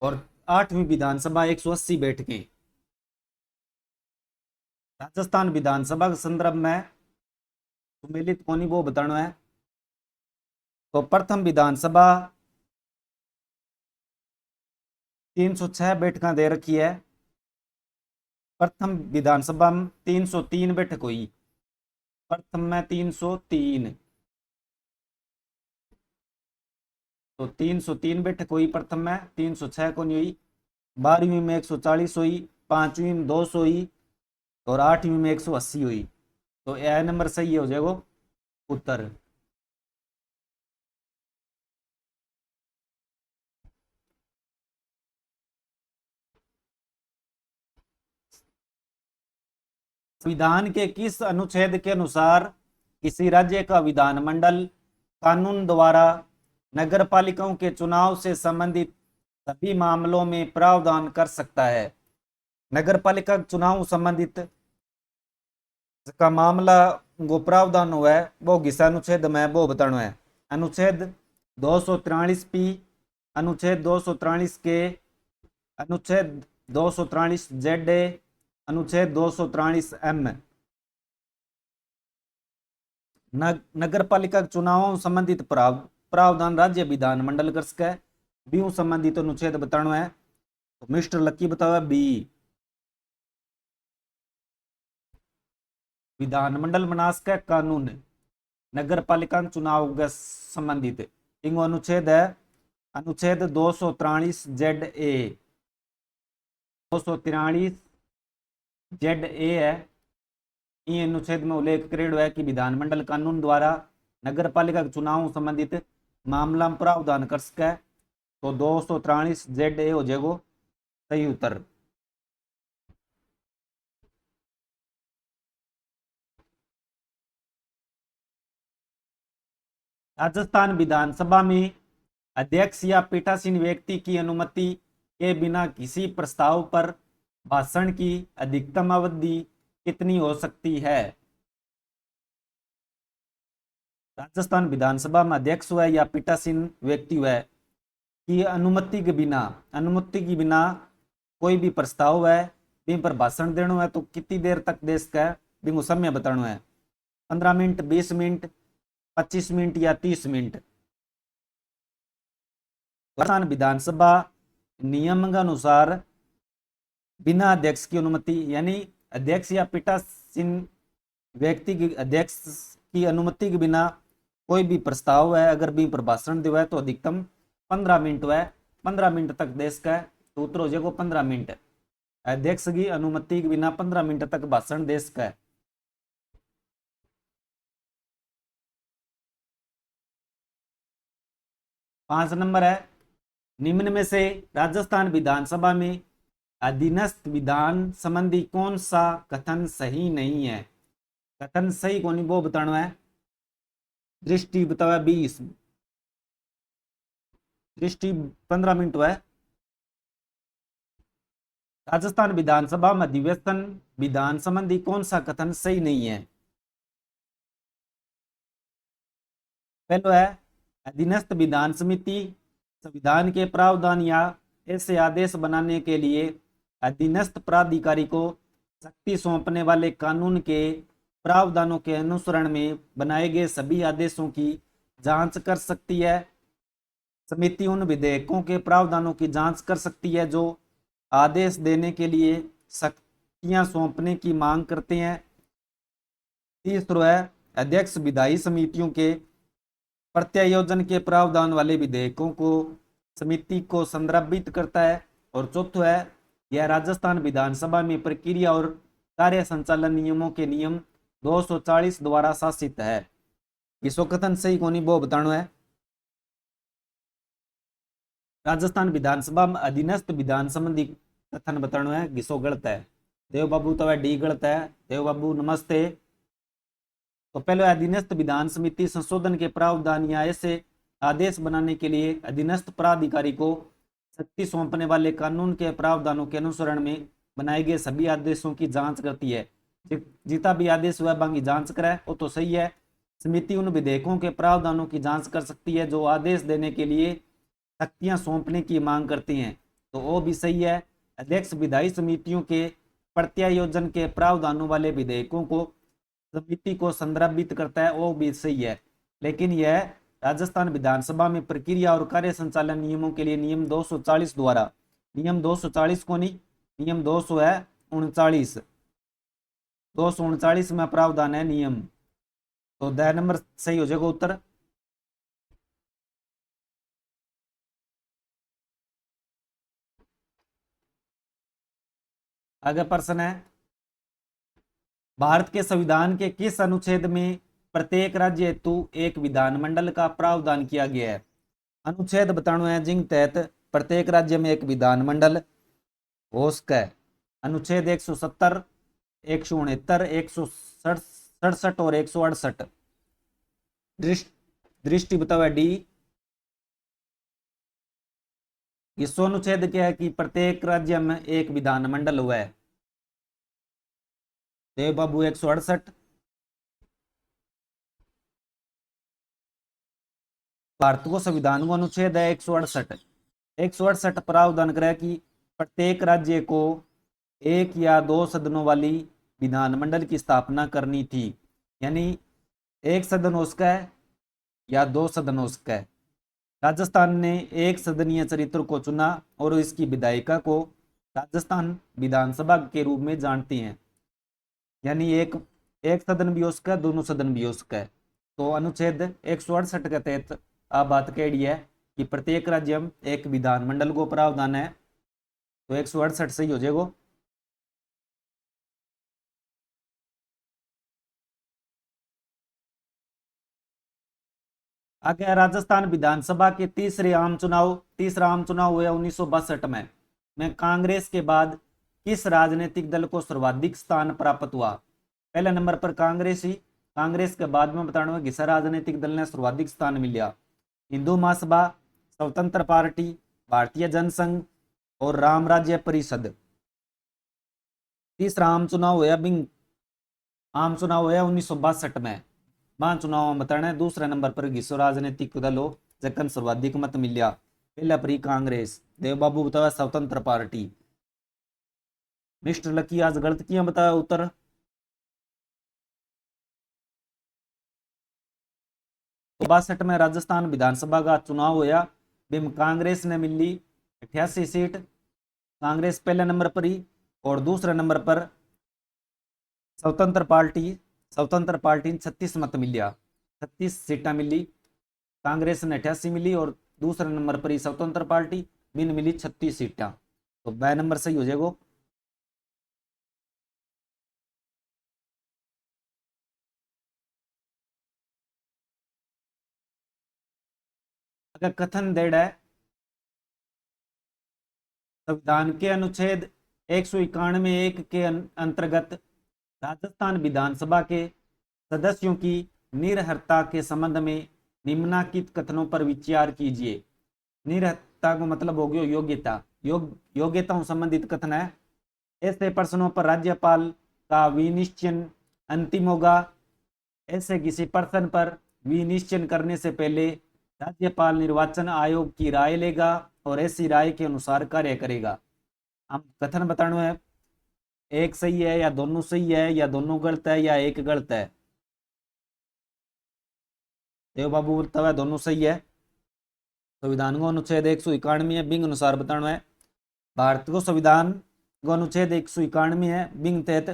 और 8वीं विधानसभा 180 बैठकें। राजस्थान विधानसभा के संदर्भ में सुमेलित कोनी वो बताना है। तो प्रथम विधानसभा 306 बैठक दे रखी है। प्रथम विधानसभा में 303 बैठक हुई। प्रथम में 303, तो 303 बैठक हुई प्रथम में, 306 को नहीं हुई। 12वीं में 140 हुई, 5वीं में 200 हुई और 8वीं में 180 हुई। तो यह नंबर सही हो जाएगा उत्तर। संविधान के किस अनुच्छेद के अनुसार किसी राज्य का विधानमंडल कानून द्वारा नगर पालिकाओं के चुनाव से संबंधित सभी मामलों में प्रावधान कर सकता है? नगर पालिका चुनाव संबंधित का मामला वो प्रावधान हुआ है वो किस अनुच्छेद में वो बताना है। अनुच्छेद 243 अनुच्छेद 243 के, अनुच्छेद 243 ZA, अनुच्छेद 243 M। नगर पालिका चुनावों संबंधित प्रावधान राज्य विधानमंडल कर सके। बी संबंधित अनुच्छेद बताना है। तो मिस्टर लक्की बताओ बी, विधानमंडल बना सके कानून नगर पालिका चुनाव के संबंधित। इंगो अनुच्छेद है अनुच्छेद 243 ZA, 243 ZA है। इन अनुच्छेद में उल्लेख करेड़ो है कि विधानमंडल कानून द्वारा नगर पालिका के चुनाव संबंधित मामला में प्रावधान कर सके। तो 243 ZA हो जाएगा सही उत्तर। राजस्थान विधानसभा में अध्यक्ष या पीठासीन व्यक्ति की अनुमति के बिना किसी प्रस्ताव पर भाषण की अधिकतम अवधि कितनी हो सकती है? राजस्थान विधानसभा में अध्यक्ष हुआ या पीठासीन व्यक्ति हुआ की अनुमति के बिना कोई भी प्रस्ताव है बिन पर भाषण देना है तो कितनी देर तक दे सका है, बिन समय बताना है। 15 मिनट, 20 मिनट, 25 मिनट या 30 मिनट। राजस्थान विधानसभा नियम के अनुसार बिना अध्यक्ष की अनुमति, यानी अध्यक्ष या पीठासीन व्यक्ति की अध्यक्ष की अनुमति के बिना कोई भी प्रस्ताव है अगर भी पर भाषण दिया है तो अधिकतम 15 मिनट है। 15 मिनट तक देश का तो उत्तर हो जाएगा 15 मिनट। अध्यक्ष की अनुमति के बिना 15 मिनट तक भाषण देश का है। 5 नंबर है, निम्न में से राजस्थान विधानसभा में अधीनस्थ विधान संबंधी कौन सा कथन सही नहीं है? कथन सही कौन वो बताना है। दृष्टि बतावा 20, दृष्टि 15 मिनट है। राजस्थान विधानसभा में अधिवेशन विधान संबंधी कौन सा कथन सही नहीं है? पहला है अधीनस्थ विधान समिति संविधान के प्रावधान या ऐसे आदेश बनाने के लिए अधीनस्थ प्राधिकारी को शक्ति सौंपने वाले कानून के प्रावधानों के अनुसरण में बनाए गए सभी आदेशों की जांच कर सकती है। समिति उन विधेयकों के प्रावधानों की जांच कर सकती है जो आदेश देने के लिए शक्तियां सौंपने की मांग करते हैं। तीसरा है अध्यक्ष विधायी समितियों के प्रत्यायोजन के प्रावधान वाले विधेयकों को समिति को संदर्भित करता है। और चौथा है यह राजस्थान विधानसभा में प्रक्रिया और कार्य संचालन नियमों के नियम 240 द्वारा शासित है। इसको कथन सही कोनी वो बताना है। राजस्थान विधानसभा में अधीनस्थ विधान संबंधी कथन बताना है, घिसो गलत है। देव बाबू तो डी गलत है। देव बाबू नमस्ते। तो पहले अधीनस्थ विधान समिति संशोधन के प्रावधान या ऐसे आदेश बनाने के लिए अधीनस्थ प्राधिकारी को शक्ति सौंपने वाले कानून के प्रावधानों के अनुसरण में बनाए गए सभी आदेशों की जांच करती है। जितना भी आदेश हुआ बाकी जांच कराए वो तो सही है। समिति उन विधेयकों के प्रावधानों की जांच कर सकती है जो आदेश देने के लिए शक्तियां सौंपने की मांग करती हैं। तो वो भी सही है। अध्यक्ष विधायी समितियों के प्रत्यायोजन के प्रावधानों वाले विधेयकों को समिति को संदर्भित करता है, वो भी सही है। लेकिन यह राजस्थान विधानसभा में प्रक्रिया और कार्य संचालन नियमों के लिए नियम 240 द्वारा, नियम 240 को नहीं, नियम 239 239 में प्रावधान है नियम। तो द नंबर सही हो जाएगा उत्तर। आगे प्रश्न है, भारत के संविधान के किस अनुच्छेद में प्रत्येक राज्य हेतु एक विधानमंडल का प्रावधान किया गया है? अनुच्छेद बताना है जिन तहत प्रत्येक राज्य में एक विधानमंडल हो सके। अनुच्छेद 170, 169, 167 और 168। दृष्टि बताओ डी। इस अनुच्छेद क्या है कि प्रत्येक राज्य में एक विधानमंडल हुआ है। देव बाबू 168। भारत को संविधान का अनुच्छेद है 168। 168 प्रावधान करे कि प्रत्येक राज्य को एक या दो सदनों वाली विधानमंडल की स्थापना करनी थी। यानी एक सदन हो सका है या दो सदन हो सका है। राजस्थान ने एक सदनीय चरित्र को चुना और इसकी विधायिका को राजस्थान विधानसभा के रूप में जानती हैं। यानी एक एक सदन भी हो सका है, दोनों सदन भी हो सका है। तो अनुच्छेद 168 के तहत आप बात कह रही है कि प्रत्येक राज्य में एक विधानमंडल को प्रावधान है। तो 168 सही हो जाएगा। आगे राजस्थान विधानसभा के तीसरा आम चुनाव हुआ 1962 में कांग्रेस के बाद किस राजनीतिक दल को सर्वाधिक स्थान प्राप्त हुआ? पहले नंबर पर कांग्रेस ही, कांग्रेस के बाद में बताना किस राजनीतिक दल ने सर्वाधिक स्थान मिला? हिंदू महासभा, स्वतंत्र पार्टी, भारतीय जनसंघ और राम राज्य परिषद। तीसरा आम चुनाव हुआ 1962 में। वहां चुनाव बताना है दूसरे नंबर पर किसो राजनीतिक दल हो जखन सर्वाधिक मत मिलिया? पहला परी कांग्रेस। देव बाबू बताया स्वतंत्र पार्टी। मिस्टर लकी आज गलत किया बताया उत्तर। तो 62 में राजस्थान विधानसभा का चुनाव हुआ, बिम कांग्रेस ने मिली 88 सीट। कांग्रेस पहले नंबर पर ही और दूसरे नंबर पर स्वतंत्र पार्टी 36 मत मिलिया, 36 सीटा मिली। कांग्रेस ने 88 मिली और दूसरे नंबर पर ही स्वतंत्र पार्टी बिन मिली 36 सीटा। तो ब नंबर सही हो जाएगा। अगर कथन देड़ है संविधान के अनुच्छेद 191 के अंतर्गत राजस्थान विधानसभा के सदस्यों की निरर्हता के संबंध में निम्नलिखित कथनों पर विचार कीजिए। निरर्हता का मतलब हो गया योग्यता। योग्यता संबंधित कथन है। ऐसे प्रश्नों पर राज्यपाल का विनिश्चय अंतिम होगा। ऐसे किसी प्रश्न पर विनिश्चय करने से पहले राज्यपाल निर्वाचन आयोग की राय लेगा और ऐसी राय के अनुसार कार्य करेगा। हम कथन बताना है एक सही है या दोनों सही है या दोनों गलत है या एक गलत है। देव बाबू बोलता है दोनों सही है। संविधान को अनुच्छेद 191 है बिंग अनुसार बताना है। भारत को संविधान को अनुच्छेद 191 है बिंग तहत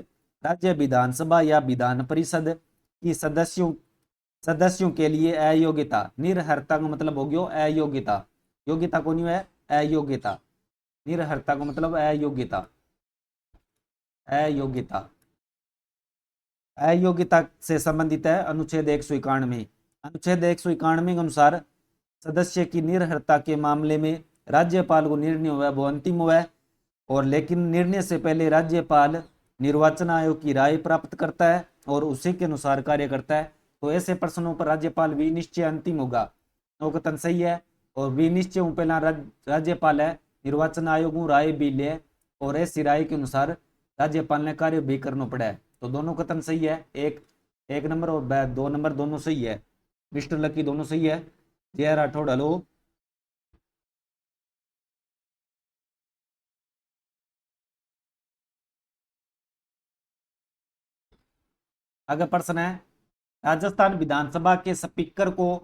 राज्य विधानसभा या विधान परिषद की सदस्यों के लिए अयोग्यता। निरर्हता का मतलब हो गया अयोग्यता। योग्यता को नहीं है अयोग्यता। निरर्हता का मतलब अयोग्यता। अयोग्यता से संबंधित है अनुच्छेद 191। अनुच्छेद 191 के अनुसार सदस्य की निरर्हता के मामले में राज्यपाल को निर्णय हुआ वो अंतिम हुआ और लेकिन निर्णय से पहले राज्यपाल निर्वाचन आयोग की राय प्राप्त करता है और उसी के अनुसार कार्य करता है। तो ऐसे प्रश्नों पर राज्यपाल विनिश्चय अंतिम होगा। वो कथन सही है और विनिश्चय पहला राज्यपाल है निर्वाचन आयोग राय भी ले और ऐसी राय के अनुसार राज्यपाल ने कार्य भी करना पड़ा है। तो दोनों कथन सही है। एक नंबर और 2 नंबर दोनों सही है। मिस्टर लकी दोनों सही है। जे आर राठौड़ हेलो। आगे प्रश्न है, राजस्थान विधानसभा के स्पीकर को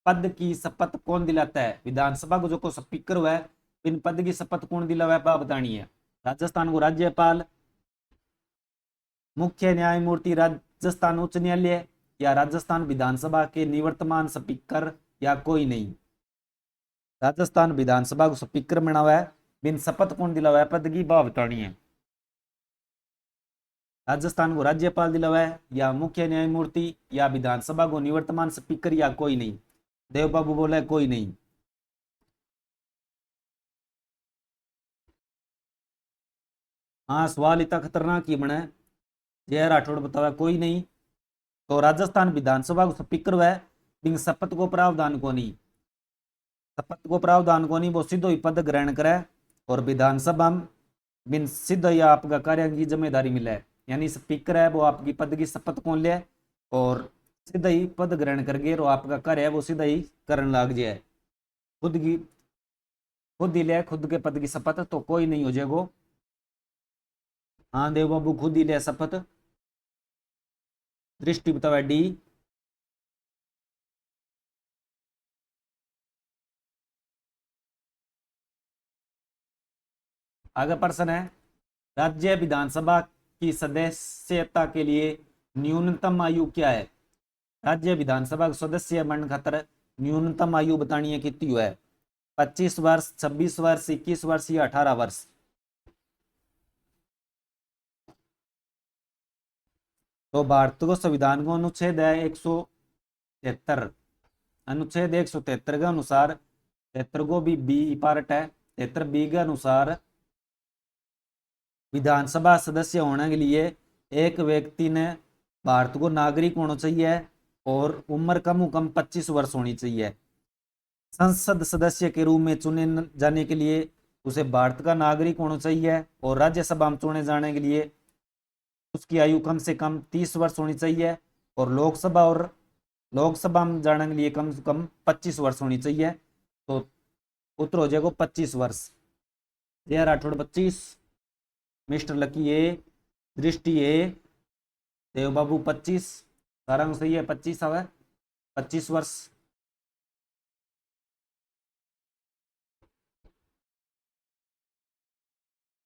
पद की शपथ कौन दिलाता है? विधानसभा को जो स्पीकर हुआ है, इन पद की शपथ कौन दिलावा है बतानी है। राजस्थान को राज्यपाल, मुख्य न्यायमूर्ति राजस्थान उच्च न्यायालय, या राजस्थान विधानसभा के निवर्तमान स्पीकर, या कोई नहीं। राजस्थान विधानसभा को स्पीकर बना हुआ है, बिन शपथ कौन दिला हुआ है पद की बात बतानी है। राजस्थान को राज्यपाल दिला हुआ है, या मुख्य न्यायमूर्ति, या विधानसभा को निवर्तमान स्पीकर, या कोई नहीं। देव बाबू बोला है कोई नहीं। हाँ, सवाल इतना खतरनाक ही बना है। जय राठौड़ बतावा कोई नहीं। तो राजस्थान विधानसभा को स्पीकर हुआ है, बिन शपथ को प्रावधान को नहीं। शपथ को प्रावधान को नहीं, वो सीधो ही पद ग्रहण करे और विधानसभा में बिन सीधा ही आपका कार्य की जिम्मेदारी मिले। यानी स्पीकर है वो आपकी पद की शपथ कौन ले और सीधा ही पद ग्रहण करके और आपका कार्य है वो सीधा ही करने लग जाए। खुद ही ले खुद के पद की शपथ, तो कोई नहीं हो जाएगा। हाँ देव बाबू खुद ही ले शपथ। दृष्टि बतावा डी। आगे प्रश्न है, राज्य विधानसभा की सदस्यता के लिए न्यूनतम आयु क्या है? राज्य विधानसभा का सदस्य बनने खातर न्यूनतम आयु बतानी है कितनी है? 25 वर्ष, 26 वर्ष, 21 वर्ष, या 18 वर्ष? तो भारत को संविधान को अनुच्छेद है 173। अनुच्छेद 173 के अनुसार 73 को भी बी पार्ट है। 73 बी के अनुसार विधानसभा सदस्य होने के लिए एक व्यक्ति ने भारत को नागरिक होना चाहिए और उम्र कम से कम 25 वर्ष होनी चाहिए। संसद सदस्य के रूप में चुने जाने के लिए उसे भारत का नागरिक होना चाहिए और राज्यसभा में चुने जाने के लिए उसकी आयु कम से कम 30 वर्ष होनी चाहिए और लोकसभा में जाने के लिए कम से कम 25 वर्ष होनी चाहिए। तो उत्तर हो जाएगा 25 वर्ष। जय राठौड़ 25, मिस्टर लकी ए, दृष्टि ए, देव बाबू 25, सारा सही है 25 आवे 25 वर्ष।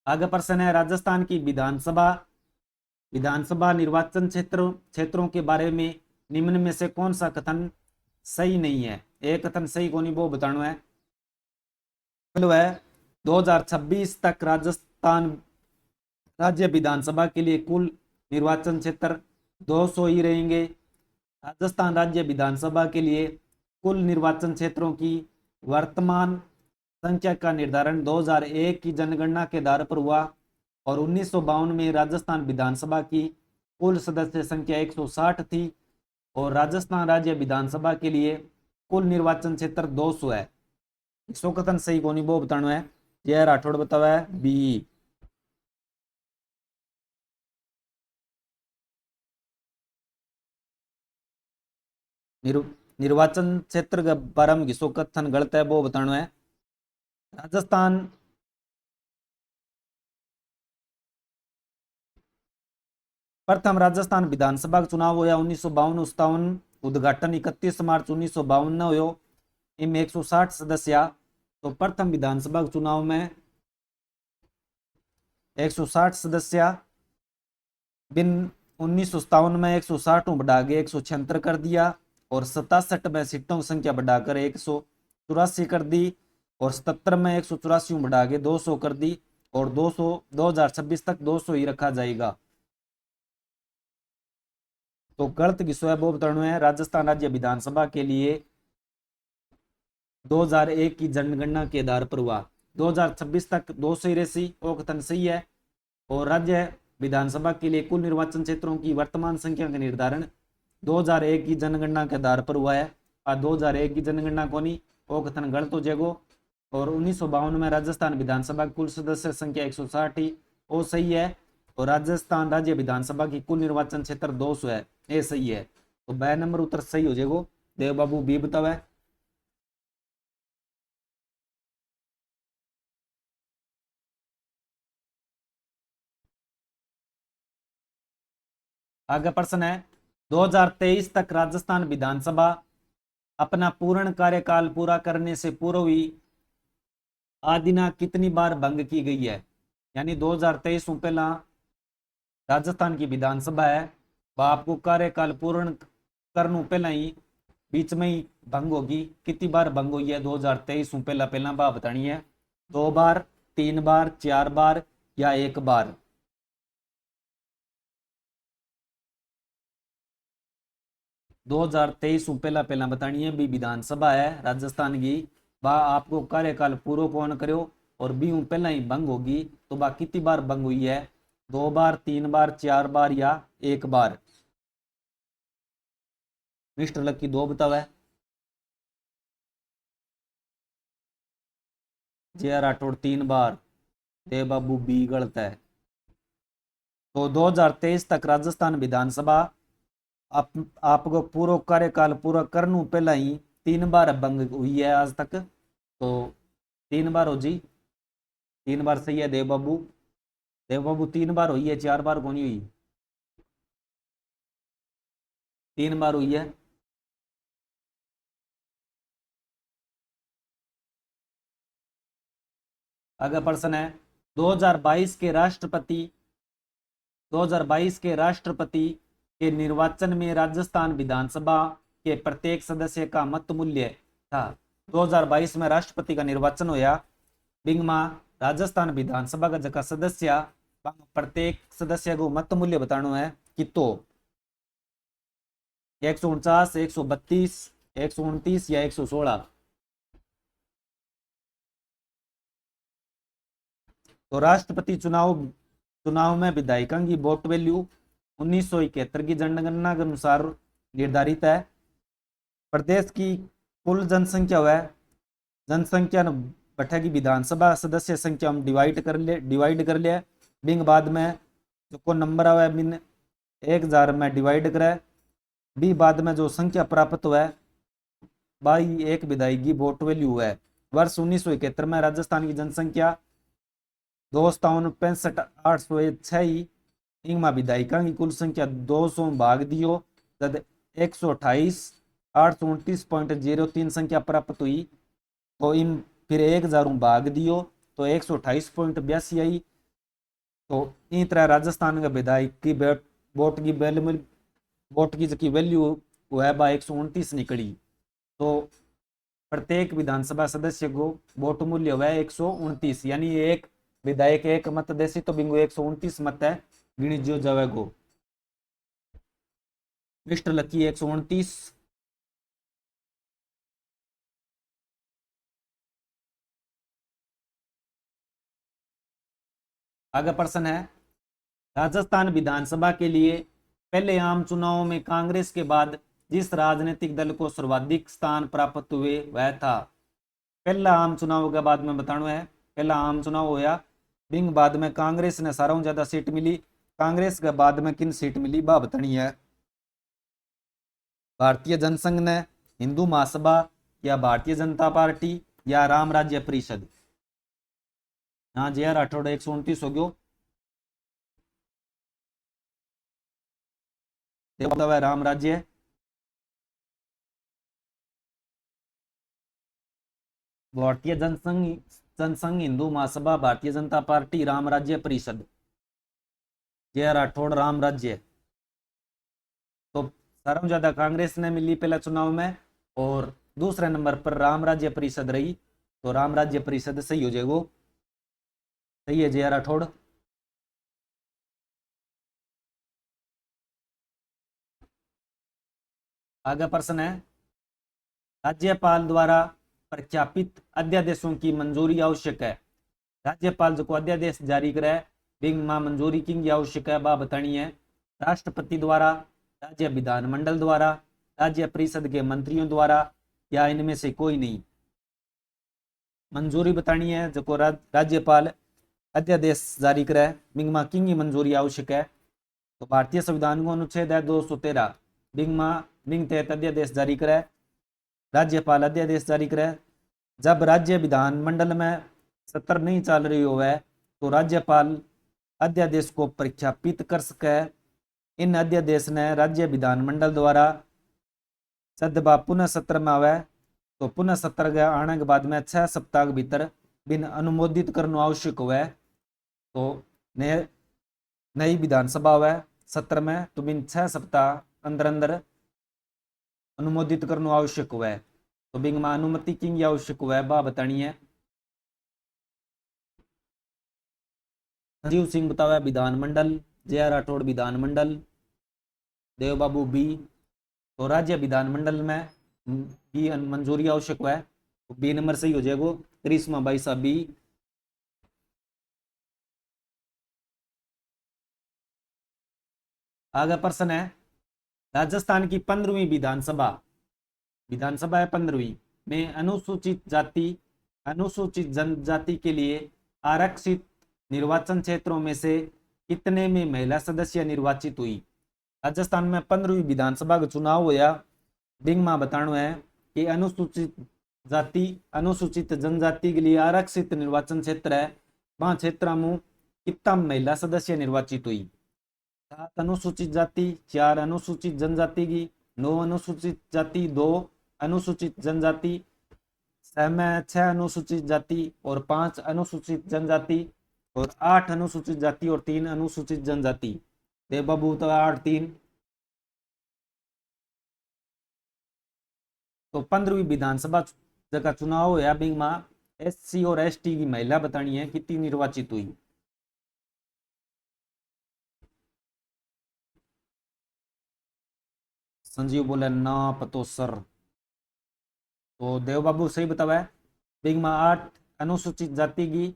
आगे प्रश्न है, राजस्थान की विधानसभा निर्वाचन क्षेत्रों के बारे में निम्न में से कौन सा कथन सही नहीं है? एक कथन सही को नहीं वो बताना है। पहला है 2026 तक राजस्थान राज्य विधानसभा के लिए कुल निर्वाचन क्षेत्र 200 ही रहेंगे। राजस्थान राज्य विधानसभा के लिए कुल निर्वाचन क्षेत्रों की वर्तमान संख्या का निर्धारण 2001 की जनगणना के आधार पर हुआ और 1952 में राजस्थान विधानसभा की कुल सदस्य संख्या 160 थी और राजस्थान राज्य विधानसभा के लिए कुल निर्वाचन क्षेत्र 200 है। इसको कथन सही को नहीं वो बताना है। यह राठौड़ बतावा है बी। निर्वाचन क्षेत्र के बारे में किसको कथन गलत है वो बताना है। राजस्थान प्रथम राजस्थान विधानसभा का चुनाव होया 1952-57। उद्घाटन 31 मार्च 1952 हो। इनमें 160 सदस्य। तो प्रथम विधानसभा के चुनाव में 160 सदस्य बिन 1957 में 160 बढ़ा के 176 कर दिया और 67 में सीटों की संख्या बढ़ाकर 184 कर दी और 77 में 184 बढ़ा के 200 कर दी और 2026 तक 200 ही रखा जाएगा। तो गलत किसो है वो बताना है। राजस्थान राज्य विधानसभा के लिए 2001 की जनगणना के आधार पर हुआ। 2026 तक 200 ही रेसी वो कथन सही है और राज्य विधानसभा के लिए कुल निर्वाचन क्षेत्रों की वर्तमान संख्या का निर्धारण 2001 की जनगणना के आधार पर हुआ है और 2001 की जनगणना को नहीं वो कथन गलत हो जाएगा। और 1952 में राजस्थान विधानसभा की कुल सदस्य संख्या 160 ही वो सही है और राजस्थान राज्य विधानसभा की कुल निर्वाचन क्षेत्र 200 है ये सही है। तो 2 नंबर उत्तर सही हो जाएगा। देव बाबू बी बतावा है। आगे प्रश्न है, 2023 तक राजस्थान विधानसभा अपना पूर्ण कार्यकाल पूरा करने से पूर्व ही आदिना कितनी बार भंग की गई है। यानी 2023 में पहला राजस्थान की विधानसभा है, वह आपको कार्यकाल पूर्ण करने पहला ही बीच में ही भंग होगी। कितनी बार भंग हुई है 2023 में पहला पहला बात बतानी है। 2 बार, 3 बार, 4 बार या 1 बार। दो हजार तेईस पहला पहला बतानी है भी विधानसभा है राजस्थान की, वह आपको कार्यकाल पूरा कौन करो और बी पहला ही भंग होगी, तो वह कितनी बार भंग हुई है? 2 बार, 3 बार, 4 बार या 1 बार। मिस्टर लक्की दो बताओ है। जे राठौड़ 3 बार, देव बाबू बी गलत है। तो 2023 तक राजस्थान विधानसभा आप आपको पूरा कार्यकाल पूरा करने पहला ही 3 बार भंग हुई है आज तक। तो 3 बार हो जी, 3 बार सही है देव बाबू। देव बाबू 3 बार हुई है, 4 बार कौन हुई? 3 बार हुई है। अगला प्रश्न है 2022 के राष्ट्रपति 2022 के राष्ट्रपति के निर्वाचन में राजस्थान विधानसभा के प्रत्येक सदस्य का मत मूल्य था। 2022 में राष्ट्रपति का निर्वाचन होया, बिंगमा राजस्थान विधानसभा का जगह सदस्य प्रत्येक सदस्य को मत मूल्य बताना है कि तो 149, 132, 129 या 116। तो राष्ट्रपति चुनाव में विधायिका की वोट वैल्यू 1971 की जनगणना के अनुसार निर्धारित है। प्रदेश की कुल जनसंख्या है, जनसंख्या बटा की विधानसभा सदस्य संख्या हम डिवाइड कर लिया। बिंग बाद में जो को नंबर आवे बिन 1000 में डिवाइड करे, बी बाद में जो संख्या प्राप्त हुआ है बाई एक विधायक की वोट वैल्यू है। वर्ष 1971 में राजस्थान की जनसंख्या 2,65,806 इनमें विधायिका की कुल संख्या 200 भाग दियो तद 128,829.03 संख्या प्राप्त हुई। तो इन फिर 1000 भाग दियो तो 128.82 आई। तो इस तरह राजस्थान का विधायक की वोट की वैल्यू वह बा 129 निकली। तो प्रत्येक विधानसभा सदस्य को वोट मूल्य हुआ है 129, यानी एक विधायक एक मत देसी तो बिंगो 129 मत है गिणी जो जावेगो। Mister lucky 129। आगे प्रश्न है राजस्थान विधानसभा के लिए पहले आम चुनाव में कांग्रेस के बाद जिस राजनीतिक दल को सर्वाधिक स्थान प्राप्त हुए वह था। पहला आम चुनाव के बाद में बताना है, पहला आम चुनाव होया बिंग बाद में कांग्रेस ने सारों ज्यादा सीट मिली। कांग्रेस के बाद में किन सीट मिली बा बतानी है। भारतीय जनसंघ ने, हिंदू महासभा या भारतीय जनता पार्टी या राम राज्य परिषद। हाँ जी राठौड़ 129 हो गयो। राम राज्य। भारतीय जनसंघ, हिंदू महासभा, भारतीय जनता पार्टी, राम राज्य परिषद। जय राठौड़ राम राज्य। तो सर्व ज्यादा कांग्रेस ने मिली पहला चुनाव में और दूसरे नंबर पर राम राज्य परिषद रही। तो राम राज्य परिषद सही हो जाएगा। सही है जय राठौड़। आगे प्रश्न है राज्यपाल द्वारा प्रख्यापित अध्यादेशों की मंजूरी आवश्यक है। राज्यपाल जो अध्यादेश जारी करे बिंग मां मंजूरी की आवश्यक है बा बतानी है। राष्ट्रपति द्वारा, राज्य विधानमंडल द्वारा, राज्य परिषद के मंत्रियों द्वारा या इनमें से कोई नहीं। मंजूरी बतानी है जो राज्यपाल अध्यादेश जारी करे बिंग मां की मंजूरी आवश्यक है। तो भारतीय संविधान को अनुच्छेद है 213 बिंग तहत अध्यादेश जारी करे, राज्यपाल अध्यादेश जारी करे। जब राज्य विधानमंडल में सत्र नहीं चल रही हो तो राज्यपाल अध्यादेश को प्रख्यापित कर सके इन अध्यादेश ने राज्य विधानमंडल द्वारा जब बा पुनः सत्र में आवे तो पुनः सत्र के आने के बाद में 6 सप्ताह के भीतर बिन अनुमोदित करना आवश्यक हुआ। तो नई विधानसभा हुआ सत्र में तो बिन 6 सप्ताह अंदर अंदर अनुमोदित करना आवश्यक हुआ है। तो बिंग में अनुमति किंग आवश्यक हुआ है बा बतानी है। संजीव सिंह बतावा विधानमंडल, जे राठौड़ विधानमंडल, देव बाबू बी। तो राज्य विधानमंडल में बी मंजूरी आवश्यक हुआ है तो बी नंबर सही हो जाएगा। 30वां 22 बी। आगे प्रश्न है राजस्थान की 15वीं विधानसभा है 15वीं में अनुसूचित जाति अनुसूचित जनजाति के लिए आरक्षित निर्वाचन क्षेत्रों में से कितने में महिला सदस्य निर्वाचित हुई। राजस्थान में 15वीं विधानसभा का चुनाव होया। बिंग में बताना है कि अनुसूचित जाति अनुसूचित जनजाति के लिए आरक्षित निर्वाचन क्षेत्र है वहां क्षेत्र में कितना महिला सदस्य निर्वाचित हुई। 7 अनुसूचित जाति, 4 अनुसूचित जनजाति की, 9 अनुसूचित जाति, 2 अनुसूचित जनजाति, 6 अनुसूचित जाति और 5 अनुसूचित जनजाति और 8 अनुसूचित जाति और 3 अनुसूचित जनजाति। देव बाबू तो 8 3। तो 15वीं विधानसभा का चुनाव होया बिंग में SC और ST की महिला बतानी है कितनी निर्वाचित हुई। संजीव बोले ना पतो सर। तो देव बाबू सही बतावा है। बिंग में 8 अनुसूचित जाति की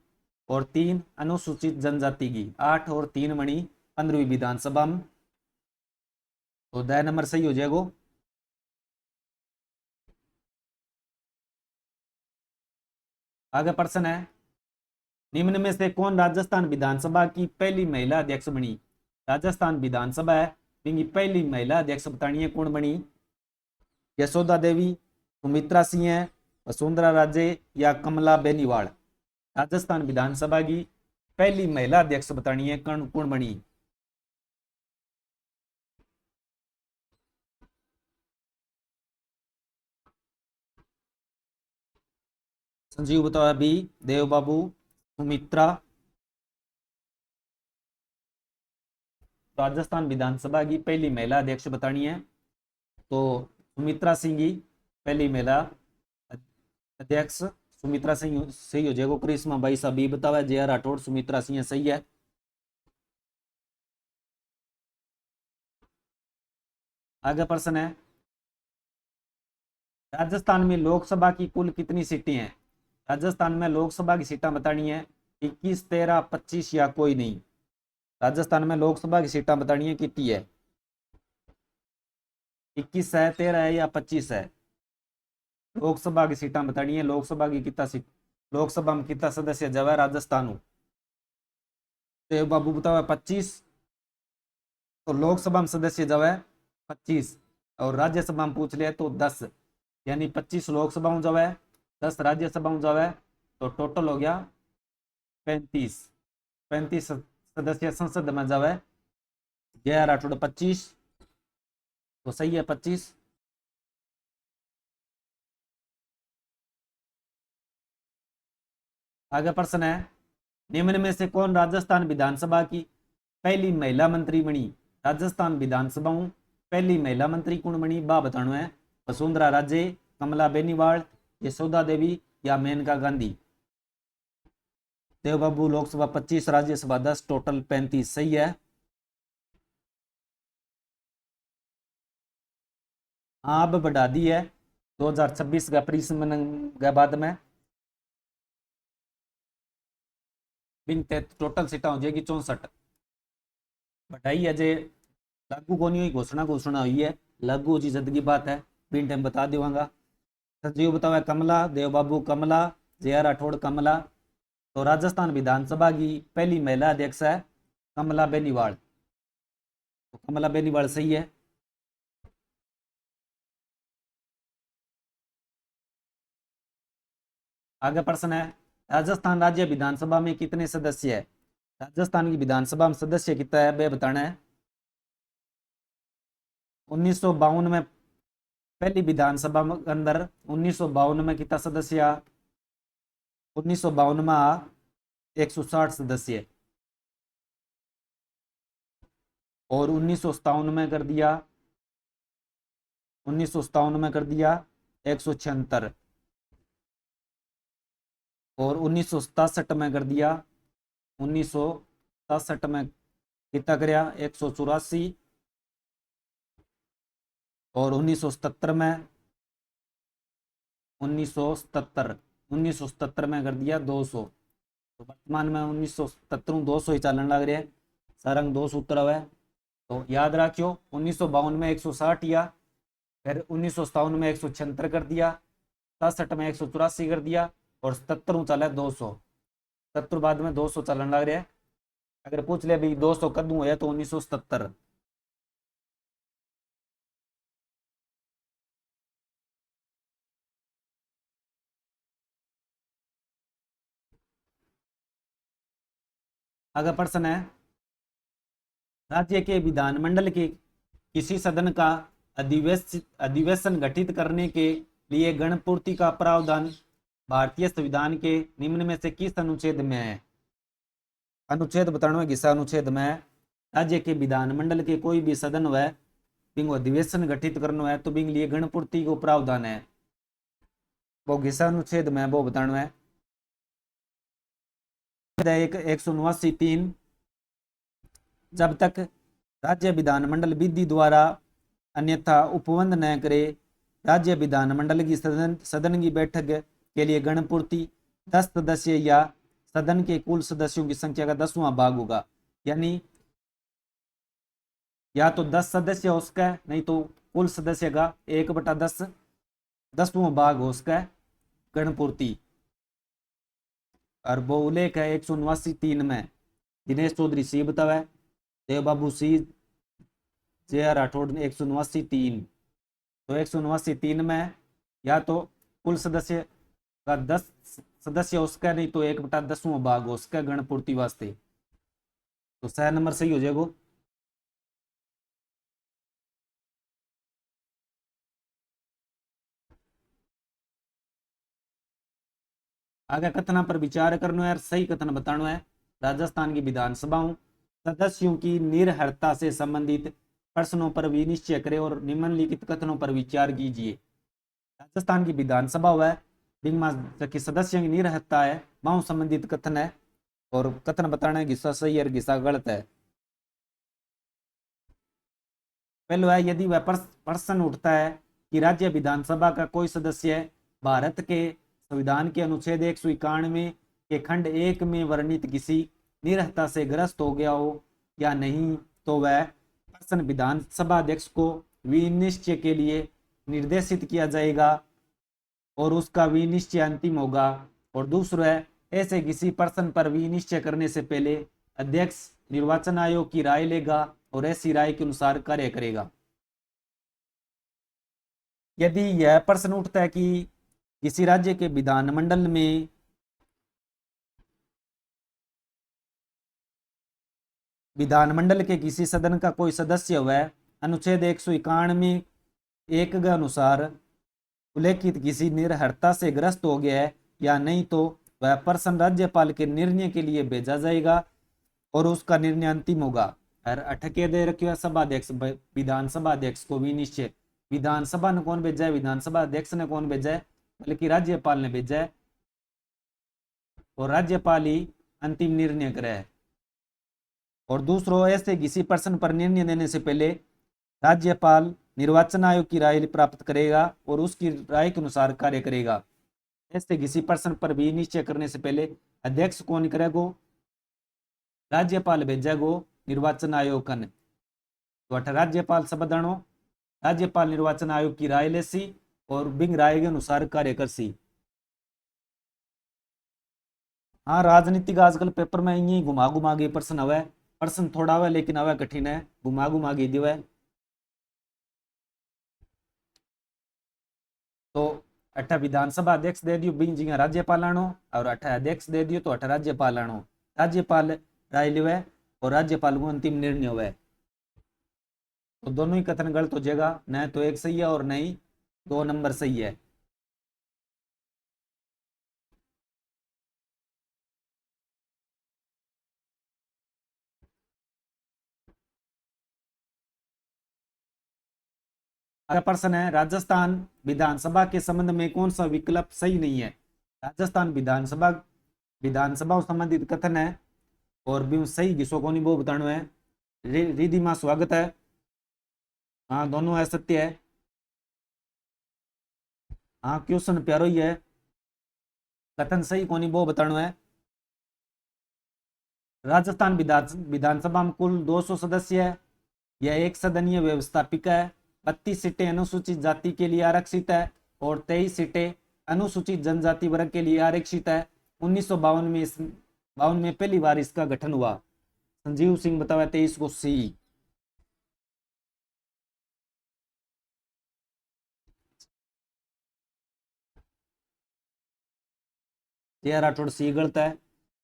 और 3 अनुसूचित जनजाति की, 8 और 3 मणि 15वीं विधानसभा में। तो द नंबर सही हो जाएगा। आगे प्रश्न है निम्न में से कौन राजस्थान विधानसभा की पहली महिला अध्यक्ष बनी। राजस्थान विधानसभा है बिंगी पहली महिला अध्यक्ष बतानी है कौन बनी। यशोदा देवी, सुमित्रा सिंह है, वसुंधरा राजे या कमला बेनीवाल। राजस्थान विधानसभा की पहली महिला अध्यक्ष बतानी है कौन बनी। संजीव बताओ अभी। देव बाबू, सुमित्रा। राजस्थान विधानसभा की पहली महिला अध्यक्ष बतानी है तो सुमित्रा सिंह की पहली महिला अध्यक्ष सुमित्रा सिंह सही हो जाएगा। करिश्मा भाई साहब बतावा जे राठौड़ सुमित्रा सिंह सही है। आगे प्रश्न है राजस्थान में लोकसभा की कुल कितनी सीटें हैं। राजस्थान में लोकसभा की सीटें बतानी है 21, 13, 25 या कोई नहीं। राजस्थान में लोकसभा की सीटें बतानी है कितनी है। 21 है, 13 है या 25 है। लोकसभा की सीटें बतानी है। लोकसभा की कितना सीट, लोकसभा में कितना सदस्य जब है राजस्थान। देव बाबू बताओ 25। तो लोकसभा में सदस्य जब है 25 और राज्यसभा में पूछ लिया तो 10, यानी 25 लोकसभा में जब है 10 राज्यसभा में जब है तो टोटल हो गया 35 सदस्य संसद में जब है। जय राठौड़ 25 तो सही है 25। आगे प्रश्न है निम्न में से कौन राजस्थान विधानसभा की पहली महिला मंत्री बनी। राजस्थान विधानसभा में पहली महिला मंत्री कौन बनी बा बताना है। वसुंधरा राजे, कमला बेनीवाल, यशोदा देवी या मेनका गांधी। देव बाबू लोकसभा 25, राज्यसभा 10, टोटल 35 सही है। हाँ अब बढ़ा दी है 2026 का परिसमन के बाद में बिन टोटल सीटा हो जाएगी 64। बढ़ाई है जे लागू को नहीं हुई घोषणा हुई है। लागू जी जद की बात है बिन टाइम बता दूंगा। संजीव बताओ कमला, देव बाबू कमला, जे राठौड़ कमला। तो राजस्थान विधानसभा की पहली महिला अध्यक्ष है कमला बेनीवाल। तो कमला बेनीवाल सही है। आगे प्रश्न है राजस्थान राज्य विधानसभा में कितने सदस्य है। राजस्थान की विधानसभा में सदस्य कितना है बे बताना है। 1952 में पहली विधानसभा के अंदर 1952 में कितना सदस्य, 1952 में 160 सदस्य, और 1957 में कर दिया, 1957 में कर दिया 176, और 1967 में कर दिया, 1967 में कितना करया 184, और 1977 में 1977 में कर दिया 200। तो वर्तमान में 1977 200 ही चलन लग रहा है, सारंग 2 सूत्र है। तो याद रखियो 1952 में 160 या फिर 1957 में 176 कर दिया, 67 में 184 कर दिया, और 77 चला 200। 77 बाद में 200 चलन लग रहा है। अगर पूछ ले भाई 200 कदू होया तो 1977। अगर प्रश्न है, राज्य के विधानमंडल के किसी सदन का अधिवेशन गठित करने के लिए गणपूर्ति का प्रावधान भारतीय संविधान के निम्न में से किस अनुच्छेद में है? अनुच्छेद बताना है, किसा अनुच्छेद में है? राज्य के विधानमंडल के कोई भी सदन व बिंग अधिवेशन गठित करना है तो बिंग लिए गणपूर्ति को प्रावधान है, वो किसा अनुच्छेद में वो बताना है। 189(3) जब तक राज्य विधानमंडल विधि द्वारा अन्यथा उपबंध न करे, राज्य विधानमंडल की सदन की बैठक के लिए गणपूर्ति 10 सदस्य या सदन के कुल सदस्यों की संख्या का 10वां भाग होगा। यानी या तो 10 सदस्य हो उसका, नहीं तो कुल सदस्य का 1/10 10वां भाग हो उसका गणपूर्ति। और वो उल्लेख है 189(3) में दिनेश चौधरी सी बतावा है, देव बाबू सी, जे.आर. राठौड़ 189(3). तो 189(3) में या तो कुल सदस्य का 10 सदस्य उसका, नहीं तो 1/10वां भाग हो उसका गणपूर्ति वास्ते। तो सही नंबर सही हो जाएगा। आगे कथना पर विचार करना है, सही कथन बताना है। राजस्थान की विधानसभाओं सदस्यों की निर्हरता से संबंधित प्रश्नों पर विनिश्चय करें और निम्नलिखित कथनों पर विचार कीजिए। राजस्थान की विधानसभा है की सदस्यों की निर्हरता है, वहां संबंधित कथन है, और कथन बताना है किस्सा सही और किस्सा गलत है। पहला है, यदि वह प्रश्न उठता है कि राज्य विधानसभा का कोई सदस्य भारत के संविधान के अनुच्छेद 191 के खंड 1 में वर्णित किसी निर्हरता से ग्रस्त हो गया हो या नहीं, तो वह प्रश्न विधानसभा अध्यक्ष को विनिश्चय के लिए निर्देशित किया जाएगा और उसका विनिश्चय अंतिम होगा। और दूसरा है, ऐसे किसी प्रश्न पर विनिश्चय करने से पहले अध्यक्ष निर्वाचन आयोग की राय लेगा और ऐसी राय के अनुसार कार्य करेगा। यदि यह प्रश्न उठता है कि किसी राज्य के विधानमंडल में विधानमंडल के किसी सदन का कोई सदस्य वह अनुच्छेद 191 1 के अनुसार उल्लेखित किसी निर्हरता से ग्रस्त हो गया है या नहीं, तो वह प्रश्न राज्यपाल के निर्णय के लिए भेजा जाएगा और उसका निर्णय अंतिम होगा। और अटके दे रखियो सभा अध्यक्ष विधानसभा अध्यक्ष को विनिश्चय, विधानसभा ने कौन भेजा है? विधानसभा अध्यक्ष ने कौन भेजा है? बल्कि राज्यपाल ने भेजा है, और राज्यपाल ही अंतिम निर्णय करे है। और दूसरों, ऐसे किसी प्रश्न पर निर्णय देने से पहले राज्यपाल निर्वाचन आयोग की राय प्राप्त करेगा और उसकी राय के अनुसार कार्य करेगा। ऐसे किसी प्रश्न पर भी निश्चय करने से पहले अध्यक्ष कौन करेगा? राज्यपाल भेजेगो निर्वाचन आयोग कन। तो अठ राज्यपाल सबदाणो राज्यपाल निर्वाचन आयोग की राय लेसी और बिंग राय के अनुसार कार्य करसी। हाँ, राजनीतिक आजकल पेपर में यही घुमा घुमा के प्रश्न हवे, प्रश्न थोड़ा हवे लेकिन हवे कठिन है, घुमा घुमा के दिवे। तो अठ विधानसभा अध्यक्ष दे दियो बिंग जी राज्यपाल आनो, और अठ अध्यक्ष दे दियो तो अठ राज्यपाल आनो। राज्यपाल राय लिवे और राज्यपाल को अंतिम निर्णय हुए। तो दोनों ही कथन गलत हो जाएगा, न तो एक सही है और न ही 2 नंबर सही है। अगला प्रश्न है, राजस्थान विधानसभा के संबंध में कौन सा विकल्प सही नहीं है। राजस्थान विधानसभा संबंधित कथन है और भी सही घिसो को नहीं वो बताना है। रिधि मां स्वागत है। हाँ दोनों असत्य है। हाँ क्वेश्चन प्यारो ही है, कथन सही को नहीं वो बताना है। राजस्थान विधानसभा में कुल 200 सदस्य है। यह एक सदनीय व्यवस्थापिका है। 32 सीटें अनुसूचित जाति के लिए आरक्षित है और 23 सीटें अनुसूचित जनजाति वर्ग के लिए आरक्षित है। 1952 में पहली बार इसका गठन हुआ। संजीव सिंह बतावा 23 को सी। जे राठौड़ सी गलत है।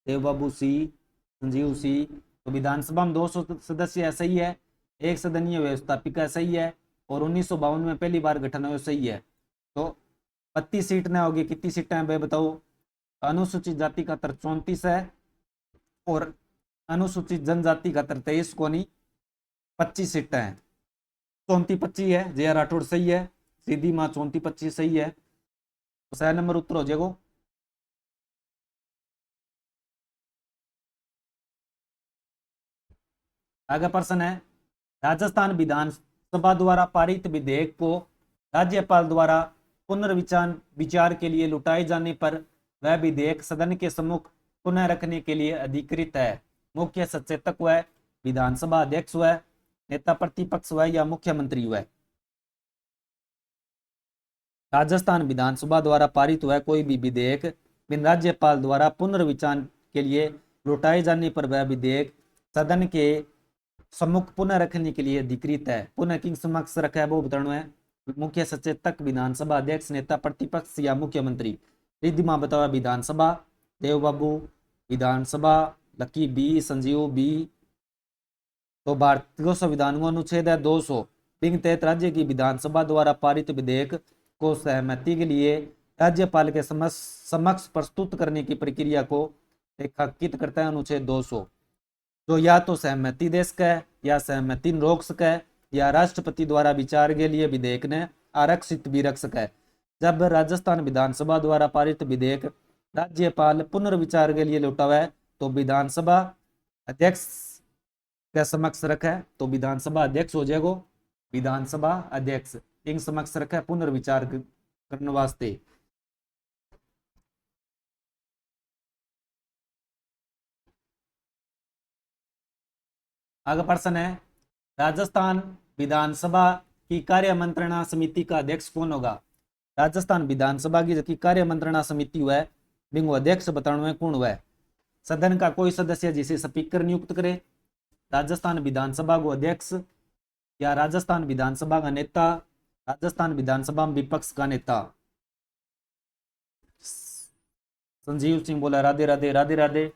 देव बाबू सी, संजीव सी। तो विधानसभा में 200 सदस्य सही है, एक सदनीय व्यवस्थापिका सही है और 1952 में पहली बार गठन हुआ सही है। तो 32 सीट ना होगी, कितनी सीटें हैं भाई बताओ। अनुसूचित जाति का 34 है और अनुसूचित जनजाति का 23 को नहीं 25 सीटें हैं। 34-25 है। जे राठौड़ सही है। सीधी माँ 34-25 सही है। तो सही नंबर उत्तर हो जाएगा। आगे प्रश्न है, राजस्थान विधानसभा द्वारा पारित विधेयक को राज्यपाल द्वारा पुनर्विचार विचार के लिए लौटाए जाने पर वह विधेयक सदन के सम्मुख पुनः रखने के लिए अधिकृत है। मुख्य सचेतक वह, विधानसभा अध्यक्ष वह, नेता प्रतिपक्ष वह या मुख्यमंत्री वह। राजस्थान विधानसभा द्वारा पारित हुआ कोई भी विधेयक बिन राज्यपाल द्वारा पुनर्विचार के लिए लौटाए जाने पर वह विधेयक सदन के सम्मुख पुनः रखने के लिए अधिकृत है। पुनः किन समक्ष रखा है वो बताना है। मुख्य सचेतक, विधानसभा अध्यक्ष, नेता प्रतिपक्ष या मुख्यमंत्री। रिद्धिमा बताओ। विधानसभा। देव बाबू विधानसभा, लकी बी, संजीव बी। तो भारतीय संविधान को अनुच्छेद है 200 बिंग तहत राज्य की विधानसभा द्वारा पारित विधेयक को सहमति के लिए राज्यपाल के समक्ष प्रस्तुत करने की प्रक्रिया को रेखांकित करता है अनुच्छेद 200, जो या तो सहमति दे सके या सहमति रोक सके या राष्ट्रपति द्वारा विचार के लिए विधेयक ने आरक्षित भी रख सके। जब राजस्थान विधानसभा द्वारा पारित विधेयक राज्यपाल पुनर्विचार के लिए लौटावे तो विधानसभा अध्यक्ष के समक्ष रखे तो विधानसभा अध्यक्ष हो जाएगा। विधानसभा अध्यक्ष इन समक्ष रखे पुनर्विचार करने वास्ते। आगे प्रश्न है, राजस्थान विधानसभा की कार्य मंत्रणा समिति का अध्यक्ष कौन होगा। राजस्थान विधानसभा की कार्य मंत्रणा समिति हुआ है बिंगो अध्यक्ष बताना है कौन हुआ है। सदन का कोई सदस्य जिसे स्पीकर नियुक्त करे, राजस्थान विधानसभा को अध्यक्ष या राजस्थान विधानसभा का नेता, राजस्थान विधानसभा में विपक्ष का नेता। संजीव सिंह बोला राधे राधे राधे राधे।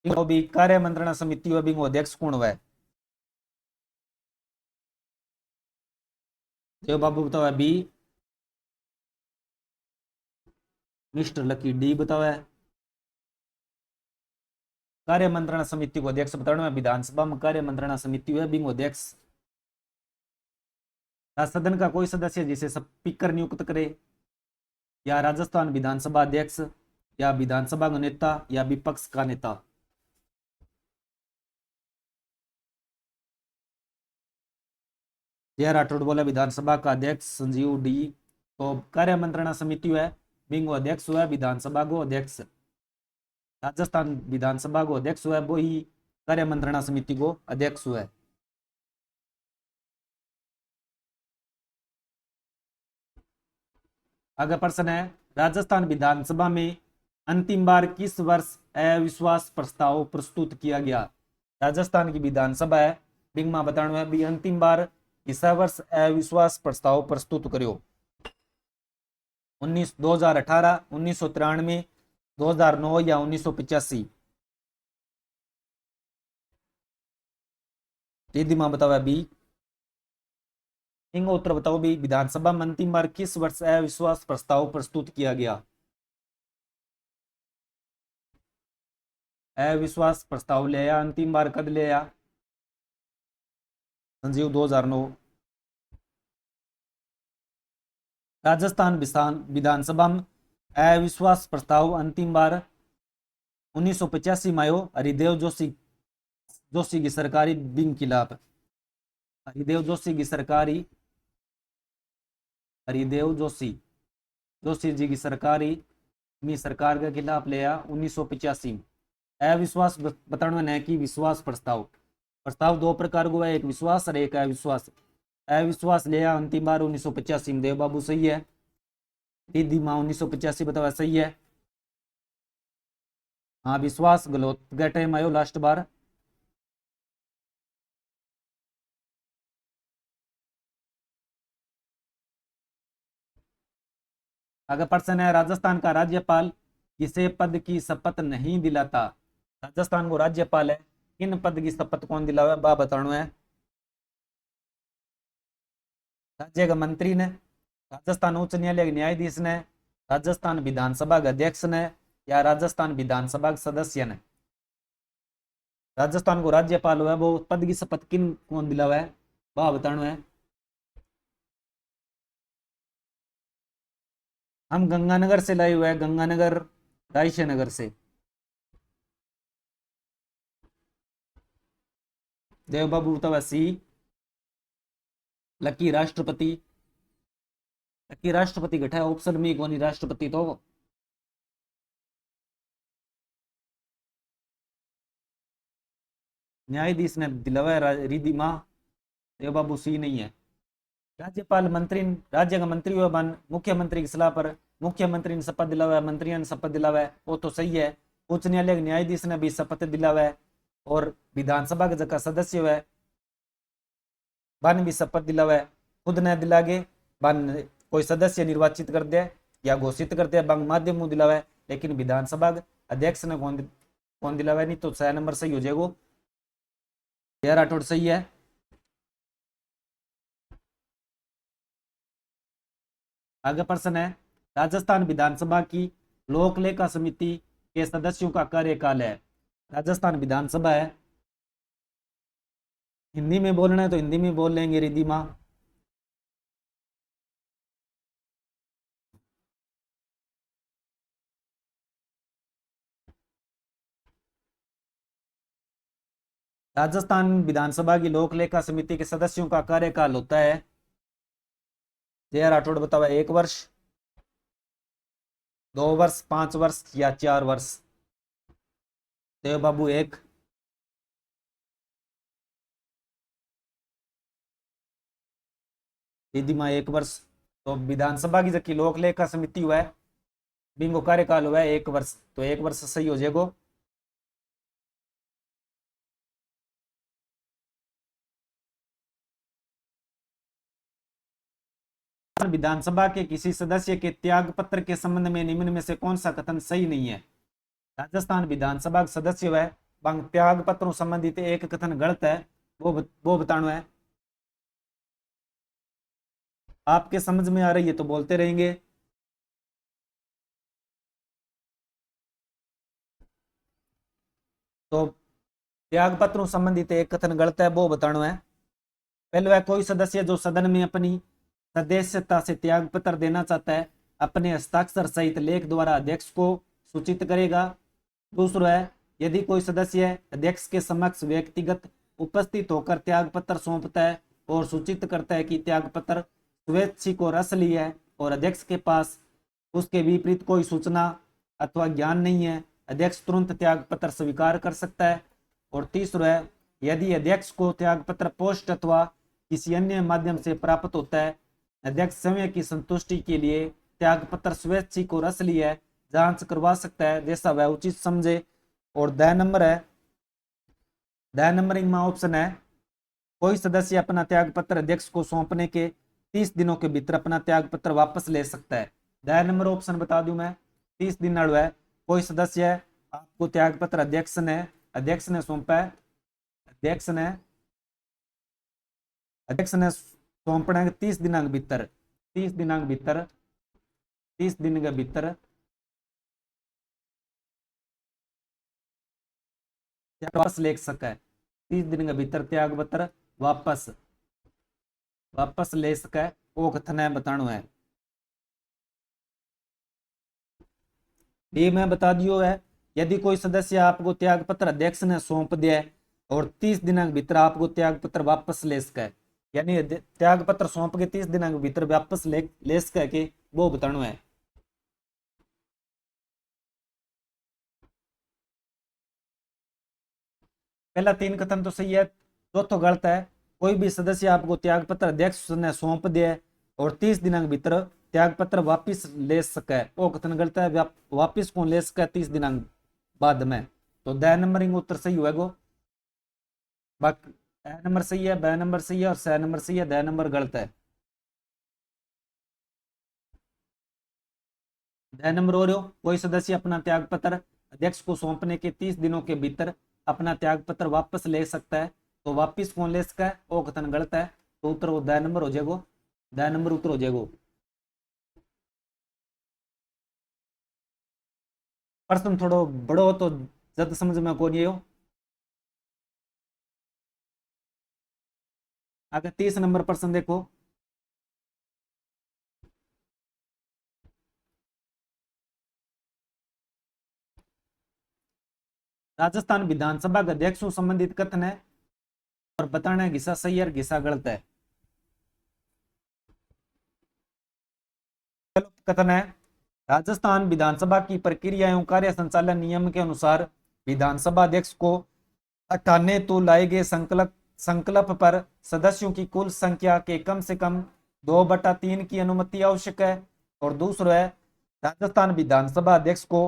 भी कार्य मंत्रणा समिति हुआ बिंगो अध्यक्ष कौन हुआ है। देव बाबू बताओ बी, मिस्टर लकी डी बताओ है। कार्य मंत्रणा समिति को अध्यक्ष बताना है। विधानसभा में कार्य मंत्रणा समिति है बिंगो अध्यक्ष। सदन का कोई सदस्य जिसे स्पीकर नियुक्त करे या राजस्थान विधानसभा अध्यक्ष या विधानसभा का नेता या विपक्ष का नेता। जय राठौड़ बोला विधानसभा का अध्यक्ष। संजीव डी। तो कार्य मंत्रणा समिति है बिंगो अध्यक्ष हुआ विधानसभा को अध्यक्ष। राजस्थान विधानसभा को अध्यक्ष हुआ वो ही कार्य मंत्रणा समिति को अध्यक्ष हुआ। आगे प्रश्न है, राजस्थान विधानसभा में अंतिम बार किस वर्ष अविश्वास प्रस्ताव प्रस्तुत किया गया। राजस्थान की विधानसभा है बिंगमा बताना है भी अंतिम बार इस वर्ष अविश्वास प्रस्ताव प्रस्तुत करो। 2018, 1993, 2009 या 1985। टीडी मां बताओ बी। इंग उत्तर बताओ भी, विधानसभा में अंतिम बार किस वर्ष अविश्वास प्रस्ताव प्रस्तुत किया गया? अविश्वास प्रस्ताव ले आया अंतिम बार कद ले आया? संजीव 2009। राजस्थान विधानसभा में अविश्वास प्रस्ताव अंतिम बार 1985 में आयो हरिदेव जोशी की सरकारी बिंग खिलाफ। हरिदेव जोशी जी की सरकार के खिलाफ ले आया 1985 में। अविश्वास बताना है कि विश्वास प्रस्ताव दो प्रकार को है, एक विश्वास और एक अविश्वास। अविश्वास ले आया अंतिम बार 1985 में। देव बाबू सही है। दीदी माँ 1985 बतावा सही है। हाँ विश्वास गलत गए टाइम आयो लास्ट बार। अगर प्रश्न है, राजस्थान का राज्यपाल किसे पद की शपथ नहीं दिलाता? राजस्थान को राज्यपाल है, किन पद की शपथ कौन दिलावे बा बताना है? राज्य का मंत्री ने, राजस्थान उच्च न्यायालय के न्यायाधीश ने, राजस्थान विधानसभा के अध्यक्ष ने, या राजस्थान विधानसभा के सदस्य ने? राजस्थान को राज्यपाल हुआ वो पद की शपथ किन कौन दिलावा है वह बताना है? हम गंगानगर से लाए हुए हैं, गंगानगर रायसे नगर से। देव बाबू बतावा सी। लकी राष्ट्रपति घटा ऑप्शन में कौन राष्ट्रपति तो न्यायाधीश ने दिलावा रिधिमा। देव बाबू सी नहीं है। राज्यपाल मंत्री राज्य का मंत्री हुआ बन मुख्यमंत्री की सलाह पर मुख्यमंत्री ने शपथ दिलावा है, मंत्रियों ने शपथ दिलावा है, वो तो सही है। उच्च न्यायालय के न्यायाधीश ने भी शपथ दिलावा है, और विधानसभा के जगह सदस्य हुआ है बन भी शपथ दिलावा है। खुद न दिलागे बन कोई सदस्य निर्वाचित कर दे या घोषित कर दे बंग माध्यम दिलावा है, लेकिन विधानसभा अध्यक्ष ने कौन दिलावा है? नहीं तो 6 नंबर सही हो जाएगा। यार राठौड़ सही है। आगे प्रश्न है, राजस्थान विधानसभा की लोक लेखा समिति के सदस्यों का कार्यकाल है? राजस्थान विधानसभा है। हिंदी में बोलना है तो हिंदी में बोल लेंगे रिधिमा। राजस्थान विधानसभा की लोक लेखा समिति के सदस्यों का कार्यकाल होता है, जय राठौड़ बताओ, 1 वर्ष, 2 वर्ष, 5 वर्ष या 4 वर्ष? देव बाबू 1। दीदी माँ 1 वर्ष। तो विधानसभा की जबकि लोक लेखा समिति हुआ है बिंगो कार्यकाल हुआ है 1 वर्ष, तो 1 वर्ष सही हो जाएगा। विधानसभा के किसी सदस्य के त्याग पत्र के संबंध में निम्न में से कौन सा कथन सही नहीं है? राजस्थान विधानसभा के सदस्य है बंग त्याग पत्रों संबंधित एक कथन गलत है, वो बताना है। आपके समझ में आ रही है तो बोलते रहेंगे। तो त्याग पत्रों संबंधित एक कथन गलत है, वो बताना है। पहले है, कोई सदस्य जो सदन में अपनी सदस्यता से त्याग पत्र देना चाहता है अपने हस्ताक्षर सहित लेख द्वारा अध्यक्ष को सूचित करेगा। दूसरा है, यदि कोई सदस्य अध्यक्ष के समक्ष व्यक्तिगत उपस्थित होकर त्याग पत्र सौंपता है और सूचित करता है कि त्याग पत्र स्वैच्छिक और असली है और अध्यक्ष के पास उसके विपरीत कोई सूचना अथवा ज्ञान नहीं है, अध्यक्ष तुरंत त्याग पत्र स्वीकार कर सकता है। और तीसरा है, यदि अध्यक्ष को त्याग पत्र पोस्ट अथवा किसी अन्य माध्यम से प्राप्त होता है, अध्यक्ष समय की संतुष्टि के लिए त्याग पत्र स्वैच्छिक और असली है जांच करवा सकता है जैसा वह उचित समझे। और द नंबर है, द नंबरिंग में ऑप्शन है, कोई सदस्य अपना त्याग पत्र अध्यक्ष को सौंपने के 30 दिनों के भीतर अपना त्याग पत्र वापस ले सकता है। द नंबर ऑप्शन बता दूं मैं, 30 दिन है। कोई सदस्य आपको त्याग पत्र अध्यक्ष ने सौंपा है, अध्यक्ष ने अध्यक्ष ने सौंपना 30 दिनांक भीतर, 30 दिनांक भीतर, 30 दिन के भीतर वापस ले सके, 30 दिन के भीतर त्याग पत्र वापस वापस ले सके, वो कथन है बतानो है। ये मैं बता दियो है, यदि कोई सदस्य आपको त्याग पत्र अध्यक्ष ने सौंप दिया और 30 दिनांक भीतर आपको त्याग पत्र वापस ले सके, यानी त्याग पत्र सौंप के 30 दिनांक भीतर वापस ले सके के वो बतानो है। पहला 3 कथन तो सही है, चौथो गलत है। कोई भी सदस्य आपको त्याग पत्र अध्यक्ष ने सौंप दिया और 30 दिनांक भीतर त्याग पत्र वापिस ले सके, वो कथन गलत है। वापिस कौन ले सके 30 दिनांक बाद में, तो द नंबर उत्तर सही होगा। बाकी ए नंबर सही है, ब नंबर सही है और स नंबर सही है, द नंबर गलत है। द नंबर हो रहा, कोई सदस्य अपना त्याग पत्र अध्यक्ष को सौंपने के 30 दिनों के भीतर अपना त्याग पत्र वापस ले सकता है, तो वापिस कौन ले सकता है, वो कथन गलत है। तो उत्तर वो द नंबर हो जाएगा, द नंबर उत्तर हो जाएगा। प्रश्न थोड़ो बड़ो हो तो जद समझ में कौन हो। आगे 30 नंबर प्रश्न देखो। राजस्थान विधानसभा के अध्यक्ष से संबंधित कथन है और बताना है घिसा सही है घिसा गलत है। कथन है, राजस्थान विधानसभा की प्रक्रिया एवं कार्य संचालन नियम के अनुसार विधानसभा अध्यक्ष को हटाने तो लाए गए संकल्प पर सदस्यों की कुल संख्या के कम से कम 2/3 की अनुमति आवश्यक है। और दूसरा है, राजस्थान विधानसभा अध्यक्ष को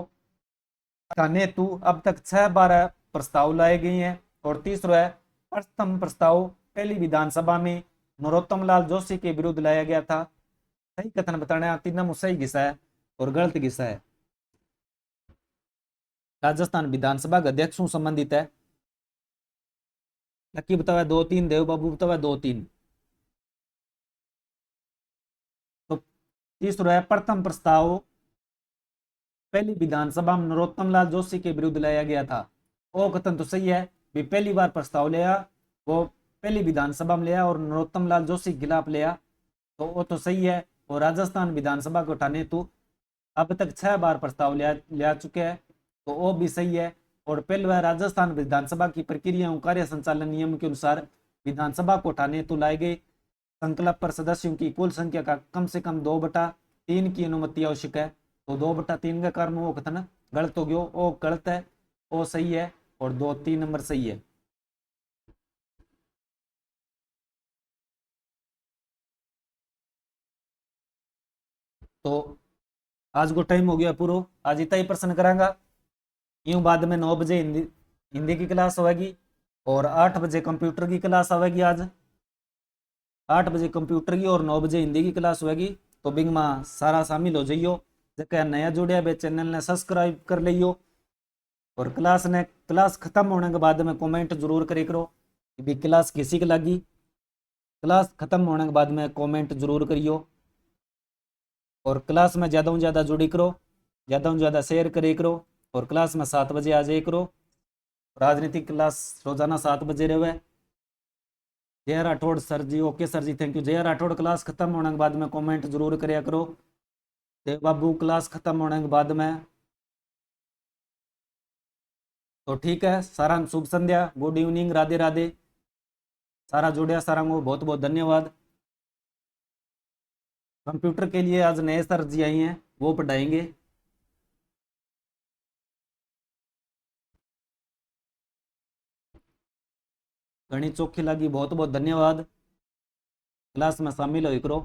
हटाने तो अब तक 6 बार प्रस्ताव लाए गए हैं। और तीसरा है, प्रथम प्रस्ताव पहली विधानसभा में नरोत्तम लाल जोशी के विरुद्ध लाया गया था। सही कथन बताना, तीनों सही घिसा है और गलत घिसा है। राजस्थान विधानसभा के अध्यक्ष से संबंधित है। लकी बतावा 2-3, देव बाबू बतावा 2-3। तो तीसरा है, प्रथम प्रस्ताव पहली विधानसभा में नरोत्तम लाल जोशी के विरुद्ध लाया गया था। वो कथन तो सही है, भी पहली बार प्रस्ताव लिया वो पहली विधानसभा में लिया और नरोत्तम लाल जोशी के खिलाफ लिया, तो वो तो सही है। और राजस्थान विधानसभा को उठाने तो अब तक 6 बार प्रस्ताव लिया चुके हैं, तो वो भी सही है। और पहले वह राजस्थान विधानसभा की प्रक्रिया और कार्य संचालन नियम के अनुसार विधानसभा को उठाने तो लाए गए संकल्प पर सदस्यों की कुल संख्या का कम से कम 2/3 की अनुमति आवश्यक है, तो 2/3 के कारण वो कथन गलत हो गया, वो गलत है, वो सही है और 2-3 नंबर सही है। तो आज को टाइम हो गया पूरा, आज इतना ही प्रश्न करांगा। यूं बाद में 9 बजे हिंदी हिंदी की क्लास होगी और 8 बजे कंप्यूटर की क्लास आवेगी। आज 8 बजे कंप्यूटर की और 9 बजे हिंदी की क्लास होगी, तो बिंग में सारा शामिल हो जाइयो। जैसे नया जुड़िया बे चैनल ने सब्सक्राइब कर लियो और क्लास खत्म होने के बाद में कमेंट जरूर करे करो कि भी क्लास किसी की लगी। क्लास खत्म होने के बाद में कमेंट जरूर करियो और क्लास में ज़्यादा से ज़्यादा जुड़ी करो, ज़्यादा से ज़्यादा शेयर करे करो और क्लास में 7 बजे आ जाए करो। राजनीतिक क्लास रोजाना 7 बजे रहे। Jai Rathore sir ji, okay sir ji, thank you. Jai Rathore class खत्म होने के बाद में कमेंट जरूर कराया करो। देव बाबू क्लास खत्म होने के बाद में, तो ठीक है। सारा शुभ संध्या, गुड इवनिंग, राधे राधे। सारा जुड़िया सारा को बहुत बहुत धन्यवाद। कंप्यूटर के लिए आज नए सर जी आई हैं, वो पढ़ाएंगे। घनी चौखी लगी, बहुत बहुत धन्यवाद। क्लास में शामिल हो करो।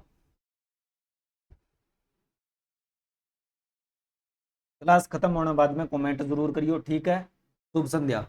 क्लास खत्म होने बाद में कमेंट जरूर करियो, ठीक है। शुभ संध्या।